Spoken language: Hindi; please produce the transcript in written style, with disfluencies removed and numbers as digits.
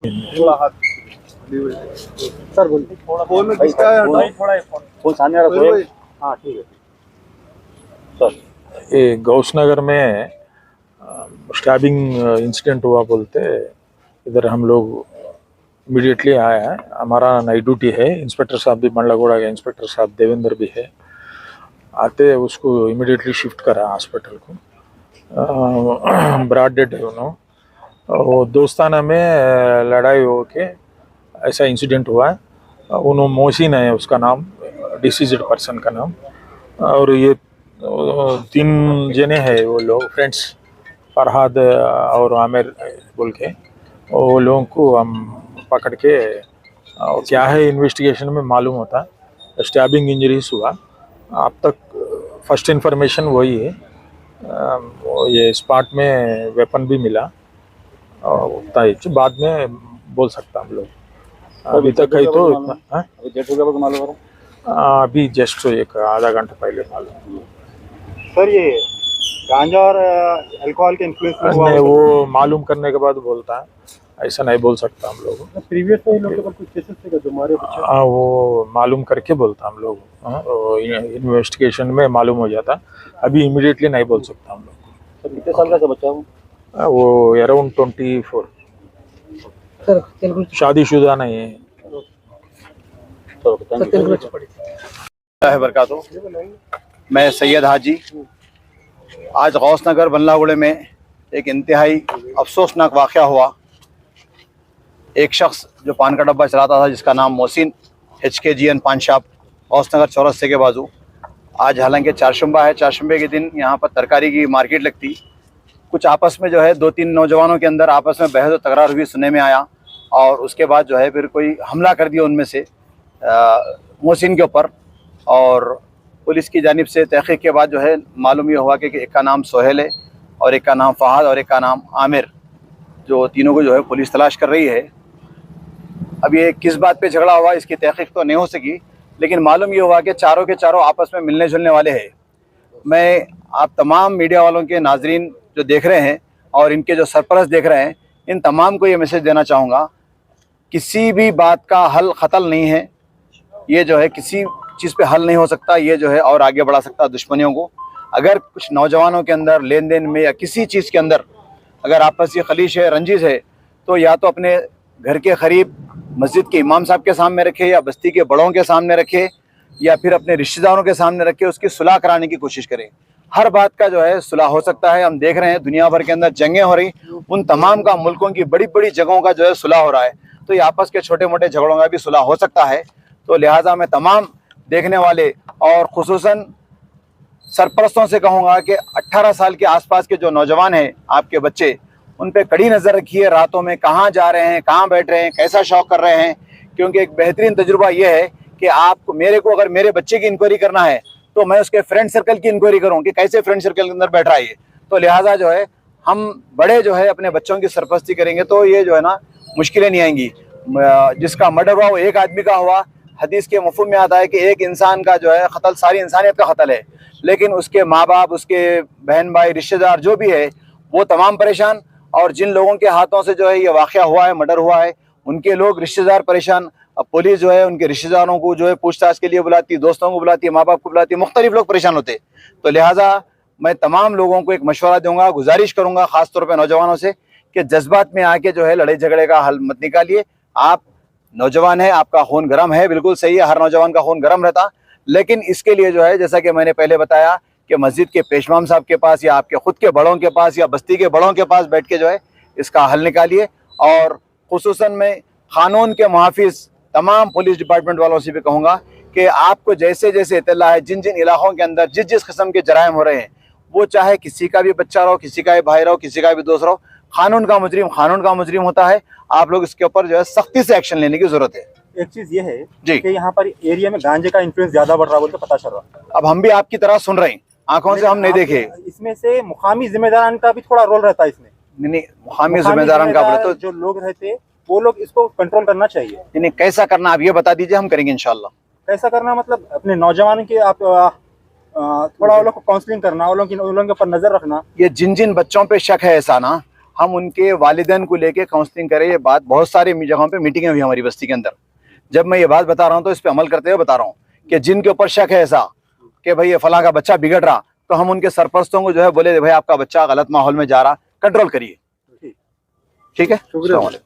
थोड़ा हाथ सर बोलिए। फोन में किसका है? थोड़ा फोन सामने रखो। हाँ ठीक है सर। ये गौसनगर में स्टैबिंग इंसिडेंट हुआ बोलते इधर हम लोग इमीडिएटली आए हैं। हमारा नाइट ड्यूटी है, इंस्पेक्टर साहब भी मंडलागोड़ा के इंस्पेक्टर साहब देवेंद्र भी है। आते उसको इमीडिएटली शिफ्ट करा हॉस्पिटल को। ब्रॉड डेड है उन्होंने। वो दोस्ताना में लड़ाई हो के ऐसा इंसिडेंट हुआ है। उन्होंने मोहसिन है उसका नाम, डिसीज्ड पर्सन का नाम। और ये 3 जने हैं वो लोग फ्रेंड्स, फरहाद और आमिर बोल के। वो लोगों को हम पकड़ के क्या है इन्वेस्टिगेशन में मालूम होता है। स्टैबिंग इंजरीज हुआ अब तक, फर्स्ट इन्फॉर्मेशन वही है। ये स्पॉट में वेपन भी मिला और उतना ही बाद में बोल सकता हम लोग। अभी तक है तो इतना। अभी जस्ट एक आधा घंटा पहले मालूम। सर ये गांजा और अल्कोहल के इन्फ्लुएंस में हुआ नहीं, वो मालूम करने के बाद बोलता है, ऐसा नहीं बोल सकता हम लोग। प्रीवियस में लोगों को कुछ केसेस थे जो मारे बच्चे? वो मालूम करके बोलता हम लोग। इन्वेस्टिगेशन में मालूम हो जाता, अभी इमीडिएटली नहीं बोल सकता हम लोग। सर कितने साल का था बच्चा वो अराउंड 24। सर शादीशुदा नहीं है। बरकातो। मैं सैयद हाजी। आज गौसनगर बल्लागुड़े में एक इंतहाई अफसोसनाक वाक़या हुआ। एक शख्स जो पान का डब्बा चलाता था जिसका नाम मोहसिन HKGN पान शॉप गौसनगर चौरस्ते के बाजू। आज हालांकि चारशंबा है, चारशंबे के दिन यहाँ पर तरकारी की मार्केट लगती। कुछ आपस में जो है 2-3 नौजवानों के अंदर आपस में बहस और तकरार हुई सुनने में आया, और उसके बाद जो है फिर कोई हमला कर दिया उनमें से मोहसिन के ऊपर। और पुलिस की जानिब से तहक़ीक़ के बाद जो है मालूम ये हुआ कि एक का नाम सोहेल है और एक का नाम फ़हाद और एक का नाम आमिर, जो तीनों को जो है पुलिस तलाश कर रही है। अब ये किस बात पे झगड़ा हुआ इसकी तहक़ीक़ तो नहीं हो सकी, लेकिन मालूम ये हुआ कि चारों के चारों आपस में मिलने जुलने वाले हैं। मैं आप तमाम मीडिया वालों के नाजरीन जो देख रहे हैं और इनके जो सरपरस्त देख रहे हैं, इन तमाम को ये मैसेज देना चाहूँगा, किसी भी बात का हल ख़तल नहीं है। ये जो है किसी चीज़ पे हल नहीं हो सकता, ये जो है और आगे बढ़ा सकता दुश्मनियों को। अगर कुछ नौजवानों के अंदर लेन देन में या किसी चीज़ के अंदर अगर आपस की खलीश है, रंजिश है, तो या तो अपने घर के करीब मस्जिद के इमाम साहब के सामने रखे, या बस्ती के बड़ों के सामने रखे, या फिर अपने रिश्तेदारों के सामने रखे, उसकी सुलह कराने की कोशिश करें। हर बात का जो है सुलह हो सकता है। हम देख रहे हैं दुनिया भर के अंदर जंगें हो रही, उन तमाम का मुल्कों की बड़ी बड़ी जगहों का जो है सुलह हो रहा है, तो ये आपस के छोटे मोटे झगड़ों का भी सुलह हो सकता है। तो लिहाजा मैं तमाम देखने वाले और खुसूसन सरपरस्तों से कहूँगा कि 18 साल के आसपास के जो नौजवान हैं आपके बच्चे, उन पे कड़ी नज़र रखिए। रातों में कहाँ जा रहे हैं, कहाँ बैठ रहे हैं, कैसा शौक कर रहे हैं, क्योंकि एक बेहतरीन तजुर्बा ये है कि आपको मेरे को अगर मेरे बच्चे की इंक्वायरी करना है तो मैं उसके फ्रेंड सर्कल की इंक्वायरी करूँ कि कैसे फ्रेंड सर्कल के अंदर बैठ रहा है ये। तो लिहाजा जो है हम बड़े जो है अपने बच्चों की सरपरस्ती करेंगे तो ये जो है ना मुश्किलें नहीं आएंगी। जिसका मर्डर हुआ वो एक आदमी का हुआ। हदीस के मफ़हूम में आता है कि एक इंसान का जो है क़त्ल सारी इंसानियत का क़त्ल है, लेकिन उसके माँ बाप, उसके बहन भाई, रिश्तेदार जो भी है वो तमाम परेशान। और जिन लोगों के हाथों से जो है ये वाक़या हुआ है, मर्डर हुआ है, उनके लोग रिश्तेदार परेशान। अब पुलिस जो है उनके रिश्तेदारों को जो है पूछताछ के लिए बुलाती, दोस्तों को बुलाती, माँ बाप को बुलाती, मुख्तलिफ लोग परेशान होते। तो लिहाजा मैं तमाम लोगों को एक मशवरा दूंगा, गुजारिश करूंगा ख़ास तौर पर नौजवानों से कि जज्बात में आके जो है लड़ाई झगड़े का हल मत निकालिए। आप नौजवान है, आपका खून गर्म है, बिल्कुल सही है, हर नौजवान का खून गर्म रहता, लेकिन इसके लिए जो है जैसा कि मैंने पहले बताया कि मस्जिद के पेशवाम साहब के पास या आपके खुद के बड़ों के पास या बस्ती के बड़ों के पास बैठ के जो है इसका हल निकालिए। और खुसूसन मैं क़ानून के मुहाफ़िज़ तमाम पुलिस डिपार्टमेंट वालों से भी कहूँगा कि आपको जैसे जैसे इत्तला है जिन जिन इलाकों के अंदर जिस जिस किस्म के जराइम हो रहे हैं, वो चाहे किसी का भी बच्चा रहो, किसी का भी भाई रहो, किसी का भी दोस्त रहो, कानून का मुजरिम होता है। आप लोग इसके ऊपर जो है सख्ती से एक्शन लेने की जरूरत है। एक चीज ये है कि यहाँ पर एरिया में गांजे का इन्फ्लुएंस ज्यादा बढ़ रहा बोल के पता चल रहा। अब हम भी आपकी तरह सुन रहे हैं, आंखों से हम नहीं देखे। इसमें से मुकामी जिम्मेदारान का भी थोड़ा रोल रहता है इसमें। नहीं, मुकामी जिम्मेदारान का बोले तो जो लोग रहते वो लोग इसको कंट्रोल करना चाहिए। नहीं, कैसा करना आप ये बता दीजिए, हम करेंगे इंशाल्लाह। कैसा करना मतलब अपने नौजवान के आप थोड़ा वो लोग को काउंसलिंग करना, उन लोगों के ऊपर नजर रखना। ये जिन जिन बच्चों पे शक है ऐसा ना, हम उनके वालिदैन को लेके काउंसलिंग करें। ये बात बहुत सारी जगहों पे मीटिंगें हुई हमारी बस्ती के अंदर। जब मैं ये बात बता रहा हूँ तो इस पे अमल करते हुए बता रहा हूँ कि जिनके ऊपर शक है ऐसा कि भाई ये फलां का बच्चा बिगड़ रहा, तो हम उनके सरपरस्तों को जो है बोले भाई आपका बच्चा गलत माहौल में जा रहा, कंट्रोल करिए। ठीक है, शुक्रिया।